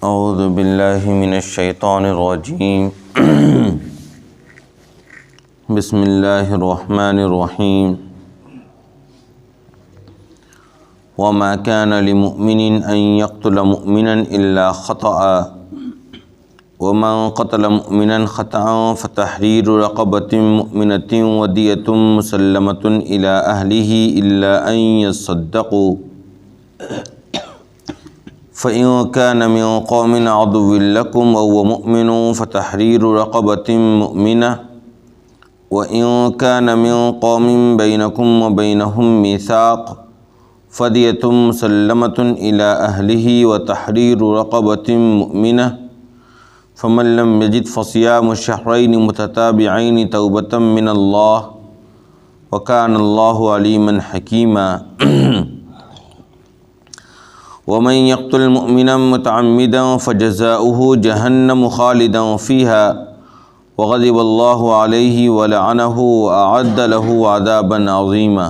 اعوذ باللہ من الشیطان الرجیم بسم اللہ الرحمن الرحیم وما كان لمؤمن ان يقتل مؤمنا الا خطأ ومن قتل مؤمنا خطأ فتحرير رقبة مؤمنة ودية مسلمة إلى أهله إلا أن يصدقوا فإن كان من قوم عدو لكم وهو مؤمن فتحرير رقبة مؤمنة وإن كان من قوم بينكم وبينهم ميثاق فدية مسلمة إلى أهله وتحرير رقبة مؤمنة فمن لم يجد فصيام شهرين متتابعين توبة من الله وكان الله عليما حكيما ومن يقتل مؤمنا متعمدا فجزاؤه جهنم خالدا فيها وغضب الله عليه ولعنه وأعد له عذابا عظيما۔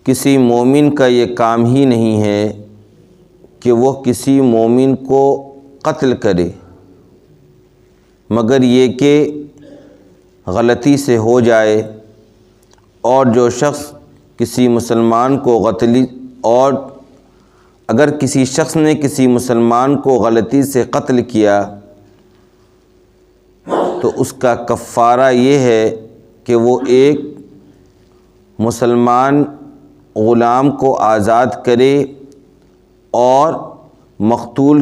کسی مومن کا یہ کام ہی نہیں ہے کہ وہ کسی مومن کو قتل کرے مگر یہ کہ غلطی سے ہو جائے، اور جو شخص کسی مسلمان کو اگر کسی شخص نے کسی مسلمان کو غلطی سے قتل کیا تو اس کا کفارہ یہ ہے کہ وہ ایک مسلمان غلام کو آزاد کرے اور مقتول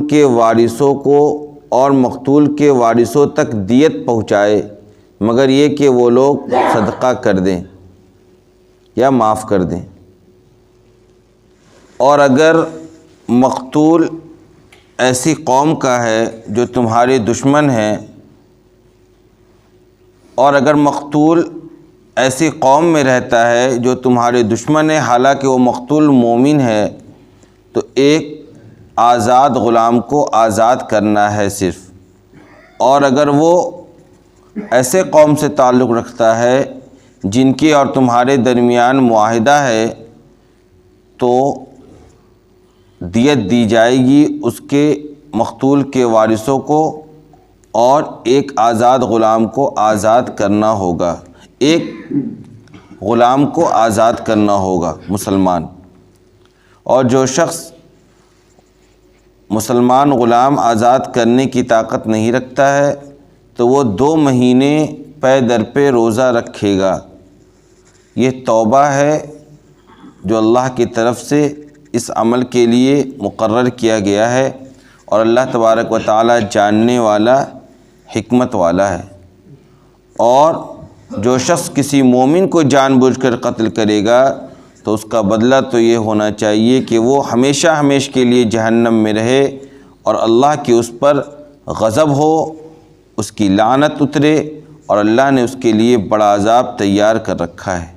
کے وارثوں تک دیت پہنچائے، مگر یہ کہ وہ لوگ صدقہ کر دیں یا معاف کر دیں۔ اور اگر مقتول ایسی قوم کا ہے جو تمہارے دشمن ہے، اور اگر مقتول ایسی قوم میں رہتا ہے جو تمہارے دشمن ہے حالانکہ وہ مقتول مومن ہے، تو ایک آزاد غلام کو آزاد کرنا ہے صرف۔ اور اگر وہ ایسے قوم سے تعلق رکھتا ہے جن کے اور تمہارے درمیان معاہدہ ہے تو دیت دی جائے گی اس کے مقتول کے وارثوں کو، اور ایک آزاد غلام کو آزاد کرنا ہوگا، ایک غلام کو آزاد کرنا ہوگا مسلمان۔ اور جو شخص مسلمان غلام آزاد کرنے کی طاقت نہیں رکھتا ہے تو وہ 2 مہینے پے در پہ روزہ رکھے گا۔ یہ توبہ ہے جو اللہ کی طرف سے اس عمل کے لیے مقرر کیا گیا ہے، اور اللہ تبارک و تعالی جاننے والا، حکمت والا ہے۔ اور جو شخص کسی مومن کو جان بوجھ کر قتل کرے گا تو اس کا بدلہ تو یہ ہونا چاہیے کہ وہ ہمیشہ کے لیے جہنم میں رہے، اور اللہ کی اس پر غضب ہو، اس کی لعنت اترے، اور اللہ نے اس کے لیے بڑا عذاب تیار کر رکھا ہے۔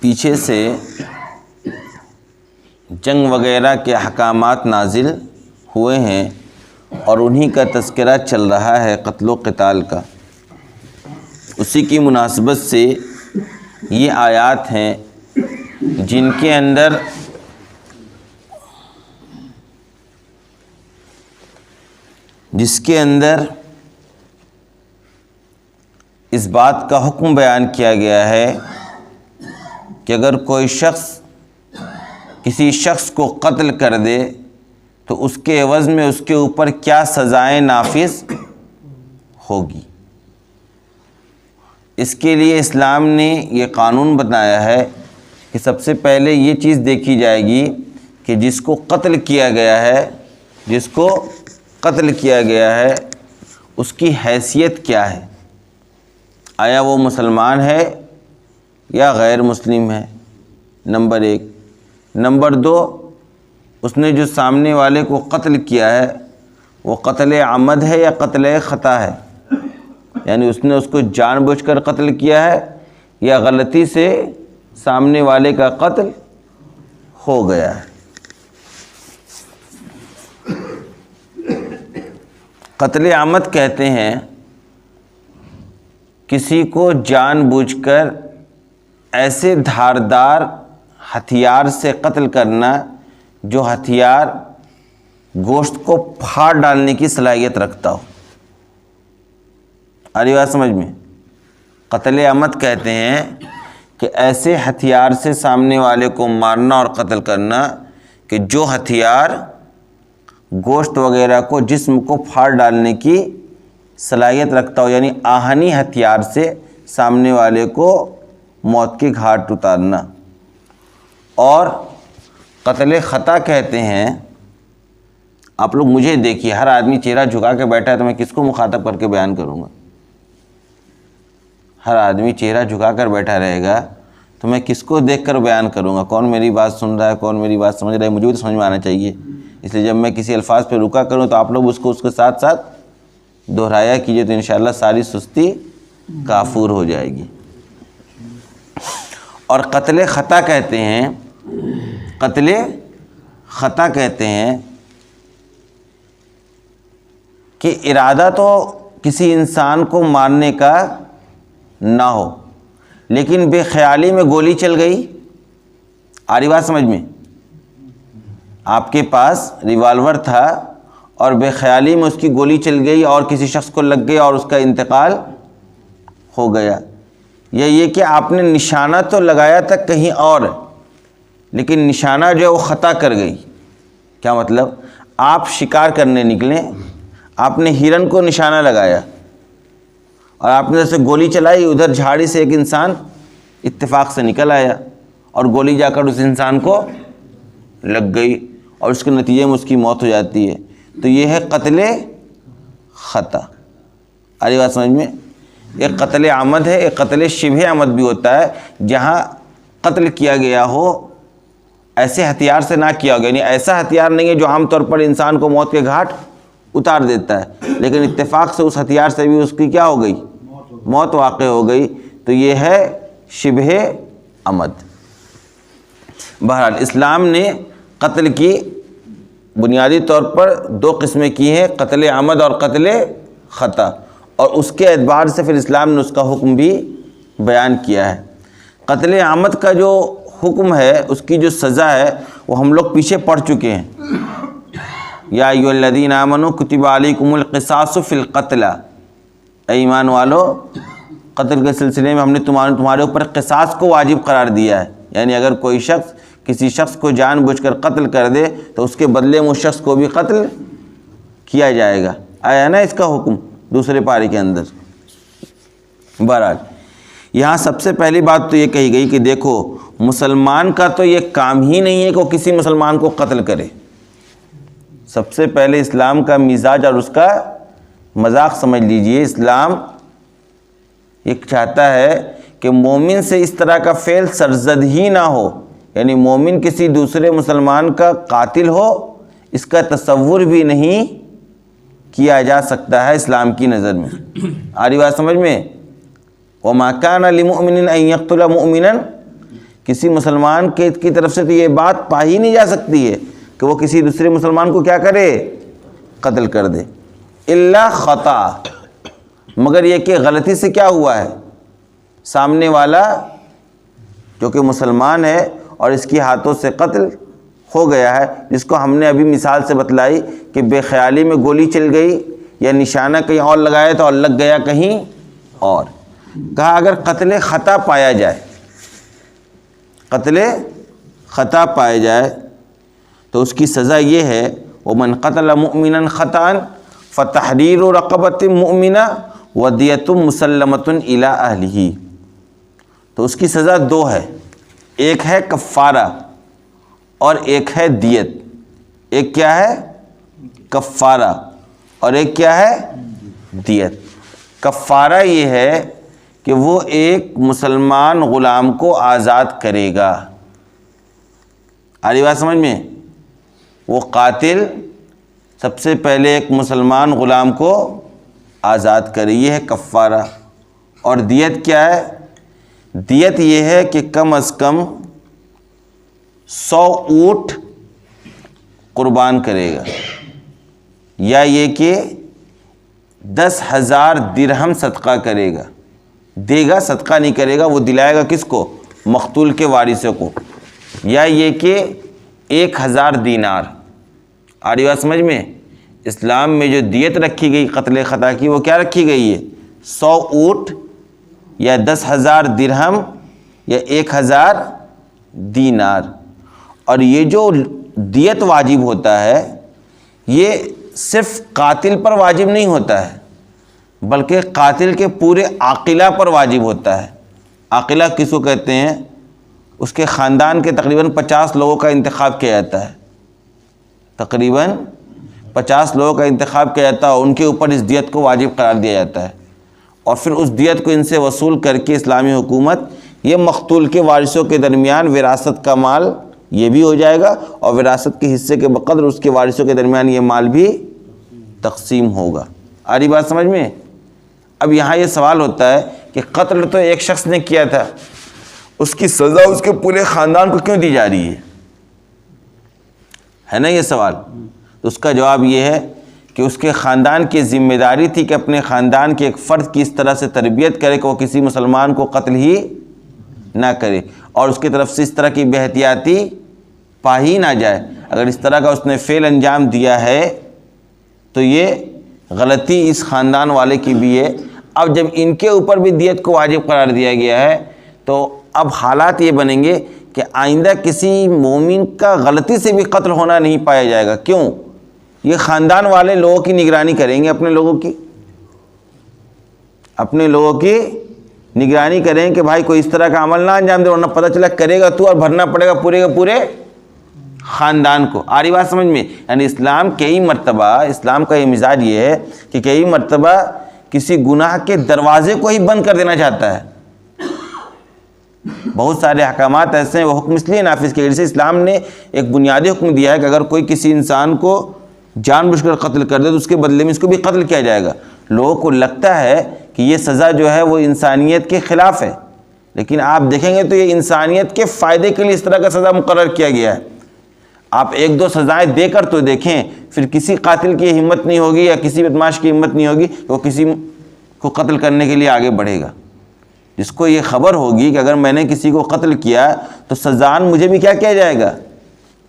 پیچھے سے جنگ وغیرہ کے احکامات نازل ہوئے ہیں اور انہی کا تذکرہ چل رہا ہے، قتل و قتال کا۔ اسی کی مناسبت سے یہ آیات ہیں جن کے اندر اس بات کا حکم بیان کیا گیا ہے کہ اگر کوئی شخص کسی شخص کو قتل کر دے تو اس کے عوض میں اس کے اوپر کیا سزائیں نافذ ہوگی۔ اس کے لیے اسلام نے یہ قانون بتایا ہے کہ سب سے پہلے یہ چیز دیکھی جائے گی کہ جس کو قتل کیا گیا ہے اس کی حیثیت کیا ہے، آیا وہ مسلمان ہے یا غیر مسلم ہے، نمبر 1۔ نمبر 2، اس نے جو سامنے والے کو قتل کیا ہے وہ قتل عمد ہے یا قتل خطا ہے، یعنی اس نے اس کو جان بوجھ کر قتل کیا ہے یا غلطی سے سامنے والے کا قتل ہو گیا ہے۔ قتل عمد کہتے ہیں کسی کو جان بوجھ کر ایسے دھاردار ہتھیار سے قتل کرنا جو ہتھیار گوشت کو پھاڑ ڈالنے کی صلاحیت رکھتا ہو. آ رہی بات سمجھ میں؟ قتل عمد کہتے ہیں کہ ایسے ہتھیار سے سامنے والے کو مارنا اور قتل کرنا کہ جو ہتھیار گوشت وغیرہ کو جسم کو پھاڑ ڈالنے کی صلاحیت رکھتا ہو، یعنی آہنی ہتھیار سے سامنے والے کو موت کے گھاٹ اتارنا. اور قتل خطا کہتے ہیں، آپ لوگ مجھے دیکھیے، ہر آدمی چہرہ جھکا کے بیٹھا ہے تو میں کس کو مخاطب کر کے بیان کروں گا؟ ہر آدمی چہرہ جھکا کر بیٹھا رہے گا تو میں کس کو دیکھ کر بیان کروں گا؟ کون میری بات سن رہا ہے، کون میری بات سمجھ رہا ہے؟ مجھے بھی تو سمجھ میں آنا چاہیے. اس لیے جب میں کسی الفاظ پہ رکا کروں تو آپ لوگ اس کے ساتھ ساتھ دہرایا کیجئے، تو انشاءاللہ ساری سستی کافور ہو جائے گی. اور قتل خطا کہتے ہیں، قتل خطا کہتے ہیں کہ ارادہ تو کسی انسان کو مارنے کا نہ ہو، لیکن بے خیالی میں گولی چل گئی. آ رہی بات سمجھ میں؟ آپ کے پاس ریوالور تھا اور بے خیالی میں اس کی گولی چل گئی اور کسی شخص کو لگ گئی اور اس کا انتقال ہو گیا. یا یہ کہ آپ نے نشانہ تو لگایا تھا کہیں اور، لیکن نشانہ جو ہے وہ خطا کر گئی. کیا مطلب؟ آپ شکار کرنے نکلیں، آپ نے ہرن کو نشانہ لگایا اور آپ نے جیسے گولی چلائی، ادھر جھاڑی سے ایک انسان اتفاق سے نکل آیا اور گولی جا کر اس انسان کو لگ گئی اور اس کے نتیجے میں اس کی موت ہو جاتی ہے. تو یہ ہے قتل خطا. آ رہی بات سمجھ میں؟ ایک قتل عمد ہے، ایک قتل شبہ عمد بھی ہوتا ہے، جہاں قتل کیا گیا ہو ایسے ہتھیار سے نہ کیا ہو، یعنی ایسا ہتھیار نہیں ہے جو عام طور پر انسان کو موت کے گھاٹ اتار دیتا ہے، لیکن اتفاق سے اس ہتھیار سے بھی اس کی کیا ہو گئی؟ موت واقع ہو گئی. تو یہ ہے شبہ عمد. بہرحال اسلام نے قتل کی بنیادی طور پر دو قسمیں کی ہیں، قتل عمد اور قتل خطا، اور اس کے اعتبار سے پھر اسلام نے اس کا حکم بھی بیان کیا ہے. قتل عمد کا جو حکم ہے، اس کی جو سزا ہے، وہ ہم لوگ پیچھے پڑھ چکے ہیں. یا ایھا الذین آمنوا کتب علیکم القصاص فی القتل، اے ایمان والو قتل کے سلسلے میں ہم نے تمہارے اوپر قصاص کو واجب قرار دیا ہے. یعنی اگر کوئی شخص کسی شخص کو جان بوجھ کر قتل کر دے تو اس کے بدلے میں اس شخص کو بھی قتل کیا جائے گا. آیا نا اس کا حکم دوسرے پارے کے اندر. بہرحال یہاں سب سے پہلی بات تو یہ کہی گئی کہ دیکھو مسلمان کا تو یہ کام ہی نہیں ہے کہ وہ کسی مسلمان کو قتل کرے. سب سے پہلے اسلام کا مزاج اور اس کا مذاق سمجھ لیجئے. اسلام یہ چاہتا ہے کہ مومن سے اس طرح کا فعل سرزد ہی نہ ہو، یعنی مومن کسی دوسرے مسلمان کا قاتل ہو، اس کا تصور بھی نہیں کیا جا سکتا ہے اسلام کی نظر میں. آ رہی بات سمجھ میں؟ وَمَا كَانَ لِمُؤْمِنٍ أَن يَقْتُلَ مُؤْمِنًا، کسی مسلمان کی طرف سے تو یہ بات پا ہی نہیں جا سکتی ہے کہ وہ کسی دوسرے مسلمان کو کیا کرے؟ قتل کر دے. الا خطا، مگر یہ کہ غلطی سے کیا ہوا ہے، سامنے والا جو کہ مسلمان ہے اور اس کے ہاتھوں سے قتل ہو گیا ہے، جس کو ہم نے ابھی مثال سے بتلائی کہ بے خیالی میں گولی چل گئی یا نشانہ کہیں اور لگایا تھا اور لگ گیا کہیں اور. کہا اگر قتل خطا پایا جائے، قتل خطا پایا جائے تو اس کی سزا یہ ہے وَمَنْ قَتَلَ مُؤْمِنًا خَطَأً فَتَحْرِيرُ رَقَبَةٍ مُؤْمِنَةٍ وَدِيَةٌ مُسَلَّمَةٌ إِلَىٰ أَهْلِهِ. تو اس کی سزا دو ہے، ایک ہے کفارہ اور ایک ہے دیت. ایک کیا ہے؟ کفارہ، اور ایک کیا ہے؟ دیت. کفارہ یہ ہے کہ وہ ایک مسلمان غلام کو آزاد کرے گا. آ رہی بات سمجھ میں؟ وہ قاتل سب سے پہلے ایک مسلمان غلام کو آزاد کرے، یہ ہے کفارہ. اور دیت کیا ہے؟ دیت یہ ہے کہ کم از کم 100 اونٹ قربان کرے گا، یا یہ کہ 10,000 درہم صدقہ کرے گا. دے گا، صدقہ نہیں کرے گا، وہ دلائے گا کس کو؟ مقتول کے وارثوں کو. یا یہ کہ 1000 دینار. آ رہی بات سمجھ میں؟ اسلام میں جو دیت رکھی گئی قتل خطا کی وہ کیا رکھی گئی ہے؟ 100 اونٹ یا 10,000 درہم یا 1000 دینار. اور یہ جو دیت واجب ہوتا ہے یہ صرف قاتل پر واجب نہیں ہوتا ہے بلکہ قاتل کے پورے عاقلہ پر واجب ہوتا ہے. عاقلہ کس کو کہتے ہیں؟ اس کے خاندان کے تقریباً 50 لوگوں کا انتخاب کیا جاتا ہے. تقریباً 50 لوگوں کا انتخاب کیا جاتا ہے اور ان کے اوپر اس دیت کو واجب قرار دیا جاتا ہے. اور پھر اس دیت کو ان سے وصول کر کے اسلامی حکومت یہ مقتول کے وارثوں کے درمیان وراثت کا مال یہ بھی ہو جائے گا اور وراثت کے حصے کے بقدر اس کے وارثوں کے درمیان یہ مال بھی تقسیم ہوگا. آ رہی بات سمجھ میں؟ اب یہاں یہ سوال ہوتا ہے کہ قتل تو ایک شخص نے کیا تھا، اس کی سزا اس کے پورے خاندان کو کیوں دی جا رہی ہے نا یہ سوال؟ تو اس کا جواب یہ ہے کہ اس کے خاندان کی ذمہ داری تھی کہ اپنے خاندان کے ایک فرد کی اس طرح سے تربیت کرے کہ وہ کسی مسلمان کو قتل ہی نہ کرے اور اس کی طرف سے اس طرح کی بے احتیاطی پا ہی نہ جائے. اگر اس طرح کا اس نے فعل انجام دیا ہے تو یہ غلطی اس خاندان والے کی بھی ہے. اب جب ان کے اوپر بھی دیت کو واجب قرار دیا گیا ہے تو اب حالات یہ بنیں گے کہ آئندہ کسی مومن کا غلطی سے بھی قتل ہونا نہیں پایا جائے گا. کیوں؟ یہ خاندان والے لوگوں کی نگرانی کریں گے، اپنے لوگوں کی نگرانی کریں کہ بھائی کوئی اس طرح کا عمل نہ انجام دے ورنہ پتہ چلا کرے گا تو اور بھرنا پڑے گا پورے کے پورے خاندان کو. آ رہی بات سمجھ میں؟ یعنی اسلام کئی مرتبہ، اسلام کا یہ مزاج یہ ہے کہ کئی مرتبہ کسی گناہ کے دروازے کو ہی بند کر دینا چاہتا ہے. بہت سارے احکامات ایسے ہیں وہ حکم اس لیے نافذ کیے. جیسے اسلام نے ایک بنیادی حکم دیا ہے کہ اگر کوئی کسی انسان کو جان بوجھ کر قتل کر دے تو اس کے بدلے میں اس کو بھی قتل کیا جائے گا. لوگوں کو لگتا ہے کہ یہ سزا جو ہے وہ انسانیت کے خلاف ہے، لیکن آپ دیکھیں گے تو یہ انسانیت کے فائدے کے لیے اس طرح کا سزا مقرر کیا گیا ہے. آپ 1-2 سزائیں دے کر تو دیکھیں، پھر کسی قاتل کی ہمت نہیں ہوگی یا کسی بدماش کی ہمت نہیں ہوگی کہ وہ کسی کو قتل کرنے کے لیے آگے بڑھے گا. جس کو یہ خبر ہوگی کہ اگر میں نے کسی کو قتل کیا تو سزاً مجھے بھی کیا کیا جائے گا؟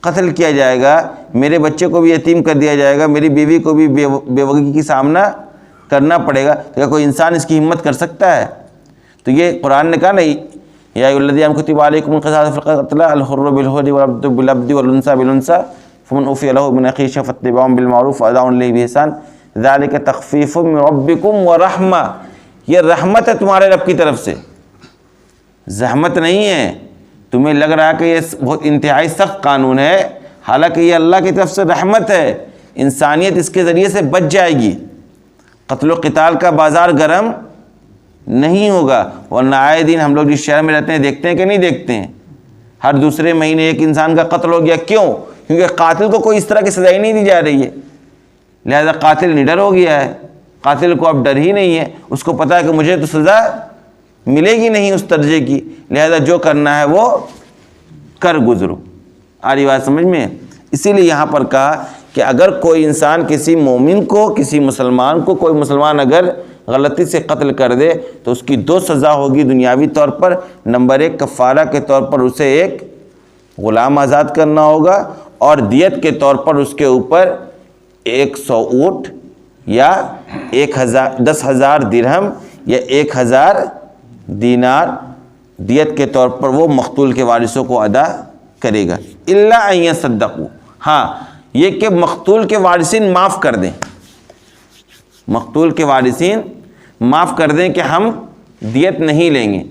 قتل کیا جائے گا. میرے بچے کو بھی یتیم کر دیا جائے گا، میری بیوی کو بھی بیوگی کی سامنا کرنا پڑے گا. تو کیا کوئی انسان اس کی ہمت کر سکتا ہے؟ تو یہ قرآن نے کہا نہیں، یا ایھا الذین کتب علیکم القصاص فی القتلى الحر بالحر والعبد بالعبد والانثى بالانثى فمن عفی له من اخیہ شیء فاتباع بالمعروف واداء الیہ بإحسان ذلک تخفیف من ربکم ورحمہ. یہ رحمت ہے تمہارے رب کی طرف سے، زحمت نہیں ہے. تمہیں لگ رہا کہ یہ بہت انتہائی سخت قانون ہے، حالانکہ یہ اللہ کی طرف سے رحمت ہے. انسانیت اس کے ذریعے سے بچ جائے گی. قتل و قتال کا بازار گرم نہیں ہوگا. ورنہ آئے دن ہم لوگ جس شہر میں رہتے ہیں دیکھتے ہیں کہ نہیں دیکھتے ہیں؟ ہر دوسرے مہینے ایک انسان کا قتل ہو گیا. کیوں؟ کیونکہ قاتل کو کوئی اس طرح کی سزا ہی نہیں دی جا رہی ہے، لہذا قاتل نڈر ہو گیا ہے. قاتل کو اب ڈر ہی نہیں ہے، اس کو پتہ ہے کہ مجھے تو سزا ملے گی نہیں اس درجے کی، لہذا جو کرنا ہے وہ کر گزرو. آ رہی بات سمجھ میں؟ اسی لیے یہاں پر کہا کہ اگر کوئی انسان کسی مومن کو، کسی مسلمان کو، کوئی مسلمان اگر غلطی سے قتل کر دے تو اس کی 2 سزا ہوگی دنیاوی طور پر. نمبر 1 کفارہ کے طور پر اسے ایک غلام آزاد کرنا ہوگا، اور دیت کے طور پر اس کے اوپر 100 اونٹ یا 10,000 درہم یا 1000 دینار دیت کے طور پر وہ مقتول کے وارثوں کو ادا کرے گا. الا ان یصدقوا، ہاں یہ کہ مقتول کے وارثین معاف کر دیں، مقتول کے وارثین معاف کر دیں کہ ہم دیت نہیں لیں گے،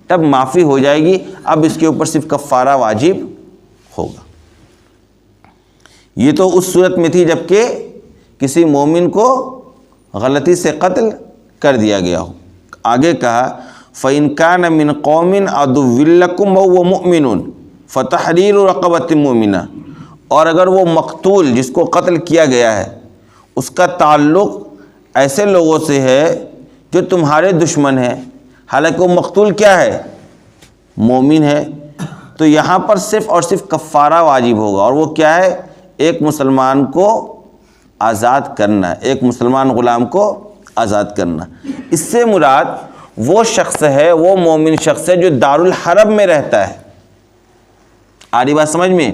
تب معافی ہو جائے گی. اب اس کے اوپر صرف کفارہ واجب ہوگا. یہ تو اس صورت میں تھی جب کہ کسی مومن کو غلطی سے قتل کر دیا گیا ہو. آگے کہا فَإِنْ كَانَ مِنْ قَوْمٍ عَدُوٍّ لَكُمْ وَهُوَ مُؤْمِنٌ فَتَحْرِيرُ رَقَبَةٍ مُؤْمِنَةٍ. اور اگر وہ مقتول جس کو قتل کیا گیا ہے اس کا تعلق ایسے لوگوں سے ہے جو تمہارے دشمن ہیں، حالانکہ وہ مقتول کیا ہے؟ مومن ہے، تو یہاں پر صرف اور صرف کفارہ واجب ہوگا. اور وہ کیا ہے؟ ایک مسلمان کو آزاد کرنا، ایک مسلمان غلام کو آزاد کرنا. اس سے مراد وہ شخص ہے، وہ مومن شخص ہے جو دارالحرب میں رہتا ہے۔ آ رہی بات سمجھ میں؟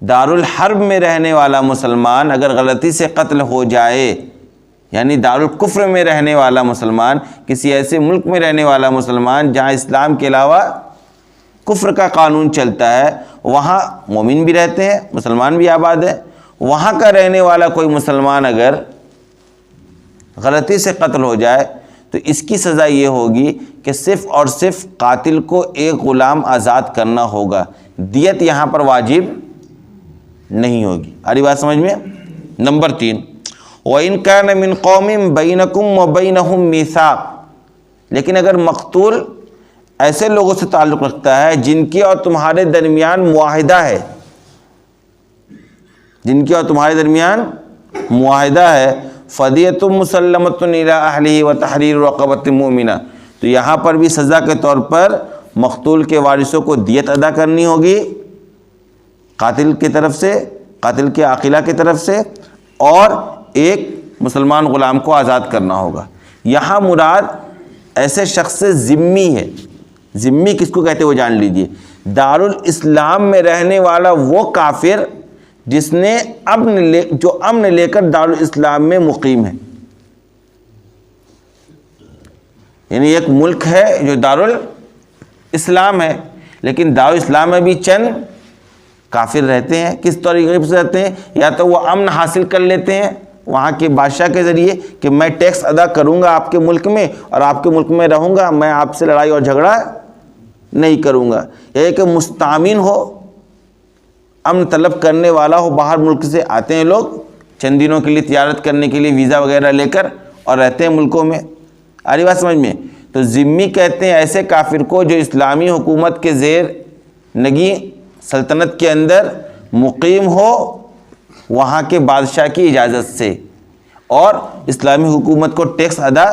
دارالحرب میں رہنے والا مسلمان اگر غلطی سے قتل ہو جائے، یعنی دارالکفر میں رہنے والا مسلمان، کسی ایسے ملک میں رہنے والا مسلمان جہاں اسلام کے علاوہ کفر کا قانون چلتا ہے، وہاں مومن بھی رہتے ہیں، مسلمان بھی آباد ہے، وہاں کا رہنے والا کوئی مسلمان اگر غلطی سے قتل ہو جائے تو اس کی سزا یہ ہوگی کہ صرف اور صرف قاتل کو ایک غلام آزاد کرنا ہوگا، دیت یہاں پر واجب نہیں ہوگی۔ آری بات سمجھ میں؟ نمبر 3، وَإِن كَانَ مِن قَوْمٍ بَيْنَكُمْ وَبَيْنَهُمْ مِيثَاقٌ، لیکن اگر مقتول ایسے لوگوں سے تعلق رکھتا ہے جن کی اور تمہارے درمیان معاہدہ ہے، جن کی اور تمہارے درمیان معاہدہ ہے، فَدِيَةٌ مُسَلَّمَةٌ إِلَىٰ أَهْلِهِ وَتَحْرِيرُ رَقَبَةٍ مُؤْمِنَةٍ، تو یہاں پر بھی سزا کے طور پر مقتول کے وارثوں کو دیت ادا کرنی ہوگی قاتل کی طرف سے، قاتل کے عاقلہ کی طرف سے، اور ایک مسلمان غلام کو آزاد کرنا ہوگا۔ یہاں مراد ایسے شخص سے ذمی ہے۔ ذمی کس کو کہتے ہیں وہ جان لیجئے، دارالاسلام میں رہنے والا وہ کافر جس نے امن لے کر دارالاسلام میں مقیم ہے، یعنی ایک ملک ہے جو دارالاسلام ہے، لیکن دارالاسلام میں بھی چند کافر رہتے ہیں۔ کس طریقے سے رہتے ہیں؟ یا تو وہ امن حاصل کر لیتے ہیں وہاں کے بادشاہ کے ذریعے کہ میں ٹیکس ادا کروں گا آپ کے ملک میں اور آپ کے ملک میں رہوں گا، میں آپ سے لڑائی اور جھگڑا نہیں کروں گا، یا کہ مستامن ہو، امن طلب کرنے والا ہو، باہر ملک سے آتے ہیں لوگ چند دنوں کے لیے تجارت کرنے کے لیے ویزا وغیرہ لے کر اور رہتے ہیں ملکوں میں۔ آ رہی بات سمجھ میں؟ تو ذمی کہتے ہیں ایسے کافر کو جو اسلامی حکومت کے زیر نگی سلطنت کے اندر مقیم ہو وہاں کے بادشاہ کی اجازت سے اور اسلامی حکومت کو ٹیکس ادا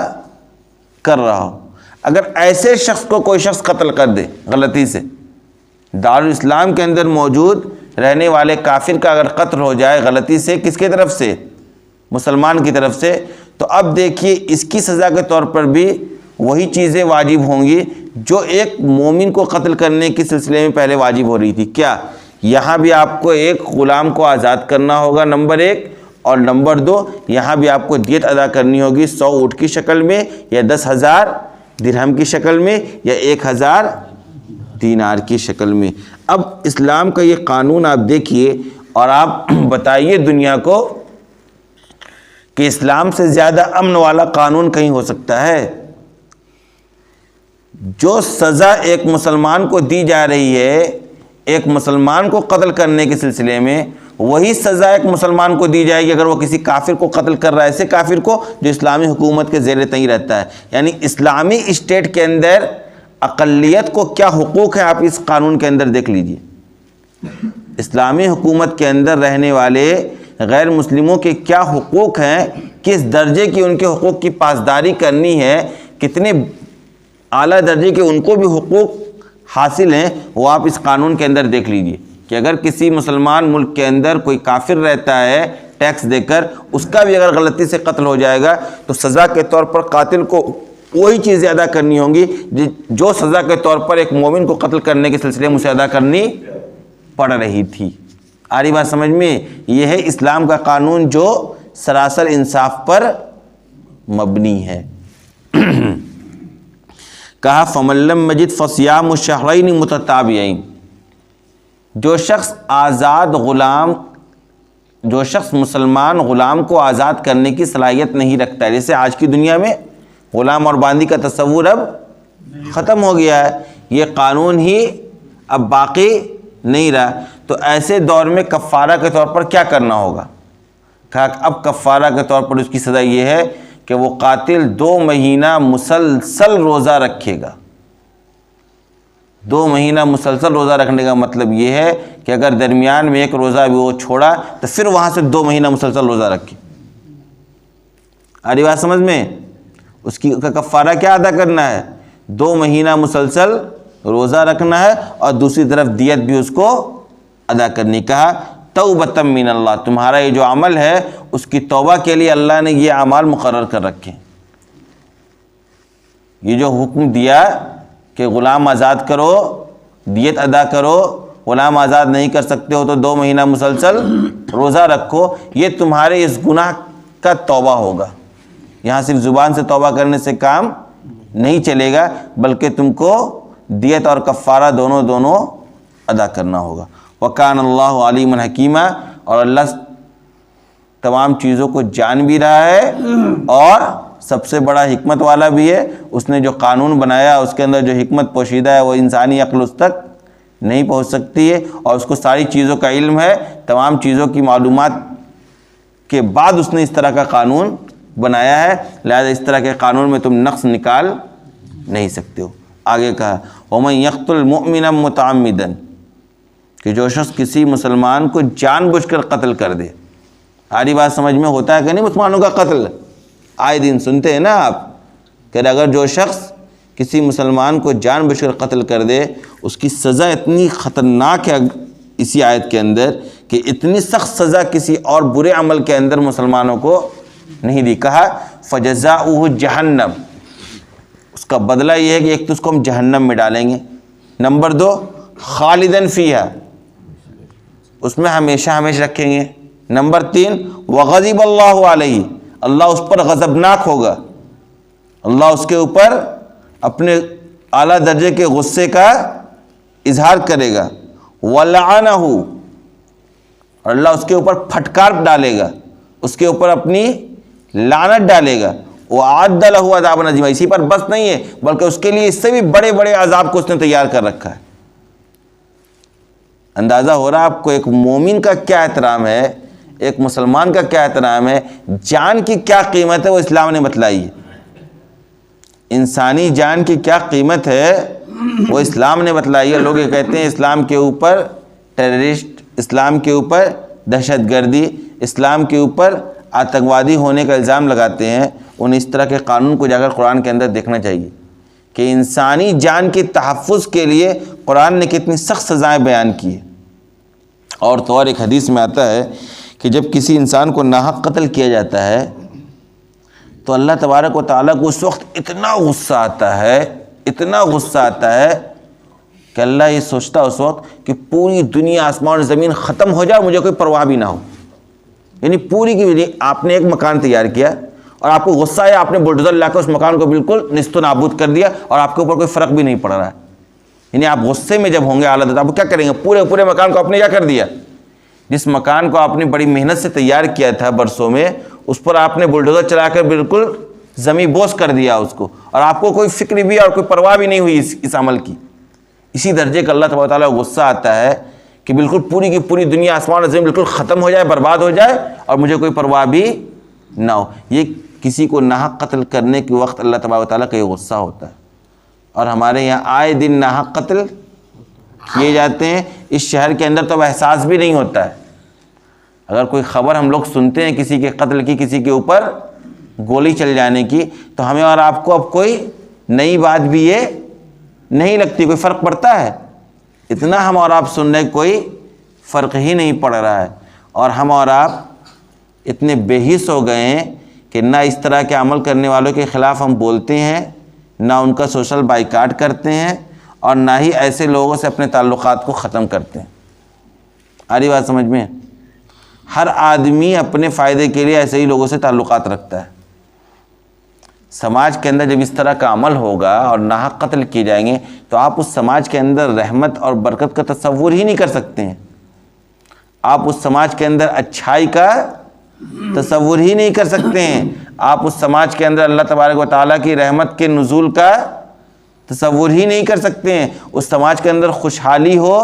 کر رہا ہو۔ اگر ایسے شخص کو کوئی شخص قتل کر دے غلطی سے، دارالاسلام کے اندر موجود رہنے والے کافر کا اگر قتل ہو جائے غلطی سے، کس کی طرف سے؟ مسلمان کی طرف سے، تو اب دیکھیے اس کی سزا کے طور پر بھی وہی چیزیں واجب ہوں گی جو ایک مومن کو قتل کرنے کے سلسلے میں پہلے واجب ہو رہی تھی۔ کیا؟ یہاں بھی آپ کو ایک غلام کو آزاد کرنا ہوگا نمبر 1، اور نمبر 2 یہاں بھی آپ کو دیت ادا کرنی ہوگی 100 اونٹ کی شکل میں، یا 10,000 درہم کی شکل میں، یا 1,000 دینار کی شکل میں۔ اب اسلام کا یہ قانون آپ دیکھیے اور آپ بتائیے دنیا کو کہ اسلام سے زیادہ امن والا قانون کہیں ہو سکتا ہے؟ جو سزا ایک مسلمان کو دی جا رہی ہے ایک مسلمان کو قتل کرنے کے سلسلے میں، وہی سزا ایک مسلمان کو دی جائے گی اگر وہ کسی کافر کو قتل کر رہا ہے، ایسے کافر کو جو اسلامی حکومت کے زیر تئیں رہتا ہے۔ یعنی اسلامی اسٹیٹ کے اندر اقلیت کو کیا حقوق ہیں آپ اس قانون کے اندر دیکھ لیجئے۔ اسلامی حکومت کے اندر رہنے والے غیر مسلموں کے کیا حقوق ہیں، کس درجے کی ان کے حقوق کی پاسداری کرنی ہے، کتنے اعلیٰ درجے کے ان کو بھی حقوق حاصل ہیں، وہ آپ اس قانون کے اندر دیکھ لیجئے کہ اگر کسی مسلمان ملک کے اندر کوئی کافر رہتا ہے ٹیکس دے کر، اس کا بھی اگر غلطی سے قتل ہو جائے گا تو سزا کے طور پر قاتل کو وہی چیزیں ادا کرنی ہوں گی جو سزا کے طور پر ایک مومن کو قتل کرنے کے سلسلے میں اسے ادا کرنی پڑ رہی تھی۔ آ رہی بات سمجھ میں؟ یہ ہے اسلام کا قانون جو سراسر انصاف پر مبنی ہے۔ کہا فَمَن لَّم يَجِدْ فَصِيَامُ الشَّهْرَيْنِ مُتَتَابِعَيْنِ، جو شخص مسلمان غلام کو آزاد کرنے کی صلاحیت نہیں رکھتا ہے، جیسے آج کی دنیا میں غلام اور باندی کا تصور اب ختم ہو گیا ہے، یہ قانون ہی اب باقی نہیں رہا، تو ایسے دور میں کفارہ کے طور پر کیا کرنا ہوگا؟ کہا اب کفارہ کے طور پر اس کی سزا یہ ہے کہ وہ قاتل 2 مہینہ مسلسل روزہ رکھے گا۔ 2 مہینہ مسلسل روزہ رکھنے کا مطلب یہ ہے کہ اگر درمیان میں ایک روزہ بھی وہ چھوڑا تو پھر وہاں سے 2 مہینہ مسلسل روزہ رکھے۔ آ رہی بات سمجھ میں؟ اس کی کفارہ کیا ادا کرنا ہے؟ 2 مہینہ مسلسل روزہ رکھنا ہے اور دوسری طرف دیت بھی اس کو ادا کرنی۔ کہا توبۃ من اللہ، تمہارا یہ جو عمل ہے اس کی توبہ کے لیے اللہ نے یہ اعمال مقرر کر رکھے ہیں۔ یہ جو حکم دیا کہ غلام آزاد کرو، دیت ادا کرو، غلام آزاد نہیں کر سکتے ہو تو 2 مہینہ مسلسل روزہ رکھو، یہ تمہارے اس گناہ کا توبہ ہوگا۔ یہاں صرف زبان سے توبہ کرنے سے کام نہیں چلے گا، بلکہ تم کو دیت اور کفارہ دونوں ادا کرنا ہوگا۔ وَكَانَ اللَّهُ عَلِيمًا حَكِيمًا، اور اللہ تمام چیزوں کو جان بھی رہا ہے اور سب سے بڑا حکمت والا بھی ہے۔ اس نے جو قانون بنایا اس کے اندر جو حکمت پوشیدہ ہے وہ انسانی عقل اس تک نہیں پہنچ سکتی ہے، اور اس کو ساری چیزوں کا علم ہے، تمام چیزوں کی معلومات کے بعد اس نے اس طرح کا قانون بنایا ہے، لہذا اس طرح کے قانون میں تم نقص نکال نہیں سکتے ہو۔ آگے کہا وَمَن يَقْتُلْ مُؤْمِنًا مُتَعَمِّدًا، کہ جو شخص کسی مسلمان کو جان بوجھ کر قتل کر دے۔ آری بات سمجھ میں ہوتا ہے کہ نہیں؟ مسلمانوں کا قتل آئے دن سنتے ہیں نا آپ، کہ اگر جو شخص کسی مسلمان کو جان بوجھ کر قتل کر دے اس کی سزا اتنی خطرناک ہے اسی آیت کے اندر کہ اتنی سخت سزا کسی اور برے عمل کے اندر مسلمانوں کو نہیں دی۔ کہا فَجَزَاؤُهُ جَهَنَّمْ، اس کا بدلہ یہ ہے کہ ایک تو اس کو ہم جہنم میں ڈالیں گے، نمبر 2 خالداً فیہا، اس میں ہمیشہ رکھیں گے، نمبر 3 وغضب اللہ علیہ، اللہ اس پر غضبناک ہوگا، اللہ اس کے اوپر اپنے اعلیٰ درجے کے غصے کا اظہار کرے گا، ولعنہ، اور اللہ اس کے اوپر پھٹکار ڈالے گا، اس کے اوپر اپنی لعنت ڈالے گا، وَأَعَدَّ لَهُ عَذَابًا عَظِیمًا، اسی پر بس نہیں ہے بلکہ اس کے لیے اس سے بھی بڑے بڑے عذاب کو اس نے تیار کر رکھا ہے۔ اندازہ ہو رہا آپ کو ایک مومن کا کیا احترام ہے، ایک مسلمان کا کیا احترام ہے، جان کی کیا قیمت ہے وہ اسلام نے بتلائی ہے۔ انسانی جان کی کیا قیمت ہے وہ اسلام نے بتلائی ہے۔ لوگ یہ کہتے ہیں اسلام کے اوپر ٹیررسٹ، اسلام کے اوپر دہشت گردی، اسلام کے اوپر آتنکوادی ہونے کا الزام لگاتے ہیں، انہیں اس طرح کے قانون کو جا کر قرآن کے اندر دیکھنا چاہیے کہ انسانی جان کے تحفظ کے لیے قرآن نے کتنی سخت سزائیں بیان کی ہیں۔ اور تو اور ایک حدیث میں آتا ہے کہ جب کسی انسان کو ناحق قتل کیا جاتا ہے تو اللہ تبارک و تعالیٰ کو اس وقت اتنا غصہ آتا ہے، اتنا غصہ آتا ہے کہ اللہ یہ سوچتا اس وقت کہ پوری دنیا آسمان اور زمین ختم ہو جائے، مجھے کوئی پرواہ بھی نہ ہو۔ یعنی پوری کی پوری آپ نے ایک مکان تیار کیا اور آپ کو غصہ آیا، آپ نے بلڈوزر لا کر اس مکان کو بالکل نیست و نابود کر دیا اور آپ کے اوپر کوئی فرق بھی نہیں پڑ رہا ہے۔ یعنی آپ غصے میں جب ہوں گے اعلیٰ، آپ کیا کریں گے؟ پورے مکان کو آپ نے کیا کر دیا؟ جس مکان کو آپ نے بڑی محنت سے تیار کیا تھا برسوں میں، اس پر آپ نے بلڈوزر چلا کر بالکل زمین بوس کر دیا اس کو، اور آپ کو کوئی فکر بھی اور کوئی پرواہ بھی نہیں ہوئی اس عمل کی۔ اسی درجے کا اللہ تبارک و تعالیٰ غصہ آتا ہے کہ بالکل پوری کی پوری دنیا آسمان اور زمین بالکل ختم ہو جائے، برباد ہو جائے اور مجھے کوئی پرواہ بھی نہ ہو۔ یہ کسی کو ناحق قتل کرنے کے وقت اللہ تبارک و تعالیٰ کا یہ غصہ ہوتا ہے۔ اور ہمارے یہاں آئے دن ناحق قتل کیے جاتے ہیں، اس شہر کے اندر تو اب احساس بھی نہیں ہوتا ہے۔ اگر کوئی خبر ہم لوگ سنتے ہیں کسی کے قتل کی، کسی کے اوپر گولی چل جانے کی، تو ہمیں اور آپ کو اب کوئی نئی بات بھی یہ نہیں لگتی، کوئی فرق پڑتا ہے؟ اتنا ہم اور آپ سننے کوئی فرق ہی نہیں پڑ رہا ہے، اور ہم اور آپ اتنے بے حس ہو گئے ہیں کہ نہ اس طرح کے عمل کرنے والوں کے خلاف ہم بولتے ہیں، نہ ان کا سوشل بائیکاٹ کرتے ہیں، اور نہ ہی ایسے لوگوں سے اپنے تعلقات کو ختم کرتے ہیں۔ آ رہی بات سمجھ میں؟ ہر آدمی اپنے فائدے کے لیے ایسے ہی لوگوں سے تعلقات رکھتا ہے۔ سماج کے اندر جب اس طرح کا عمل ہوگا اور ناحق قتل کیے جائیں گے تو آپ اس سماج کے اندر رحمت اور برکت کا تصور ہی نہیں کر سکتے ہیں، آپ اس سماج کے اندر اچھائی کا تصور ہی نہیں کر سکتے ہیں، آپ اس سماج کے اندر اللہ تبارک و تعالیٰ کی رحمت کے نزول کا تصور ہی نہیں کر سکتے ہیں۔ اس سماج کے اندر خوشحالی ہو،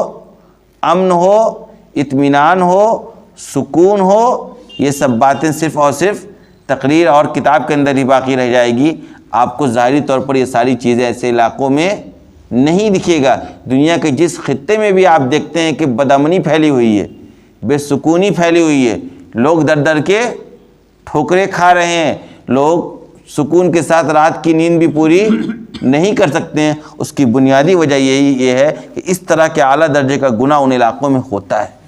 امن ہو، اطمینان ہو، سکون ہو، یہ سب باتیں صرف اور صرف تقریر اور کتاب کے اندر ہی باقی رہ جائے گی۔ آپ کو ظاہری طور پر یہ ساری چیزیں ایسے علاقوں میں نہیں دکھے گا۔ دنیا کے جس خطے میں بھی آپ دیکھتے ہیں کہ بدامنی پھیلی ہوئی ہے، بے سکونی پھیلی ہوئی ہے، لوگ در در کے ٹھوکریں کھا رہے ہیں، لوگ سکون کے ساتھ رات کی نیند بھی پوری نہیں کر سکتے ہیں، اس کی بنیادی وجہ یہ ہے کہ اس طرح کے اعلیٰ درجے کا گناہ ان علاقوں میں ہوتا ہے۔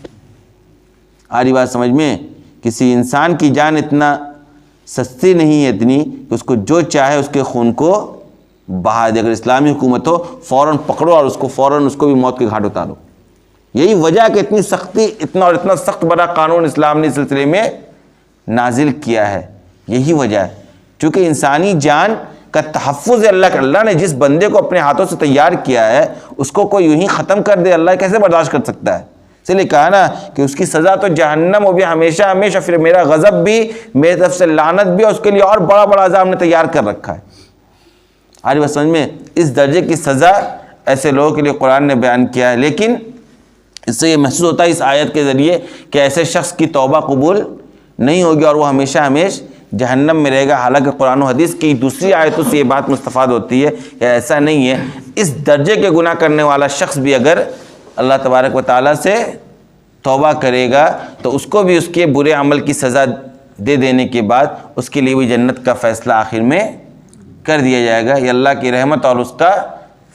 آ رہی بات سمجھ میں؟ کسی انسان کی جان اتنا سستی نہیں ہے اتنی کہ اس کو جو چاہے اس کے خون کو بہادر اگر اسلامی حکومت ہو فوراً پکڑو اور اس کو فوراً اس کو بھی موت کے گھاٹ اتارو. یہی وجہ ہے کہ اتنی سختی اتنا سخت بڑا قانون اسلام نے اس سلسلے میں نازل کیا ہے. یہی وجہ ہے چونکہ انسانی جان کا تحفظ ہے. اللہ نے جس بندے کو اپنے ہاتھوں سے تیار کیا ہے اس کو کوئی یوں ہی ختم کر دے اللہ کیسے برداشت کر سکتا ہے؟ اس لیے کہا نا کہ اس کی سزا تو جہنم، وہ بھی ہمیشہ ہمیشہ، پھر میرا غضب بھی، میری طرف سے لعنت بھی، اور اس کے لیے اور بڑا بڑا عذاب نے تیار کر رکھا ہے. آج بس سمجھ میں اس درجے کی سزا ایسے لوگوں کے لیے قرآن نے بیان کیا ہے. لیکن اس سے یہ محسوس ہوتا ہے اس آیت کے ذریعے کہ ایسے شخص کی توبہ قبول نہیں ہوگی اور وہ ہمیشہ ہمیشہ جہنم میں رہے گا. حالانکہ قرآن و حدیث کی دوسری آیتوں سے یہ بات مستفاد ہوتی ہے کہ ایسا نہیں ہے. اس درجے کے گناہ کرنے والا شخص بھی اگر اللہ تبارک و تعالیٰ سے توبہ کرے گا تو اس کو بھی اس کے برے عمل کی سزا دے دینے کے بعد اس کے لیے بھی جنت کا فیصلہ آخر میں کر دیا جائے گا. یہ اللہ کی رحمت اور اس کا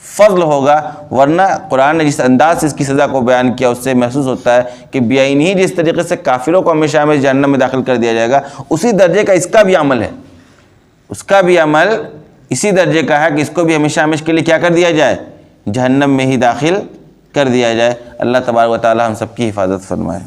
فضل ہوگا. ورنہ قرآن نے جس انداز سے اس کی سزا کو بیان کیا اس سے محسوس ہوتا ہے کہ بیائی ہی جس طریقے سے کافروں کو ہمیشہ ہمیشہ جہنم میں داخل کر دیا جائے گا اسی درجے کا اس کا بھی عمل ہے. اس کا بھی عمل اسی درجے کا ہے کہ اس کو بھی ہمیشہ ہمیشہ کے لیے کیا کر دیا جائے؟ جہنم میں ہی داخل کر دیا جائے. اللہ تبارک و تعالی ہم سب کی حفاظت فرمائے.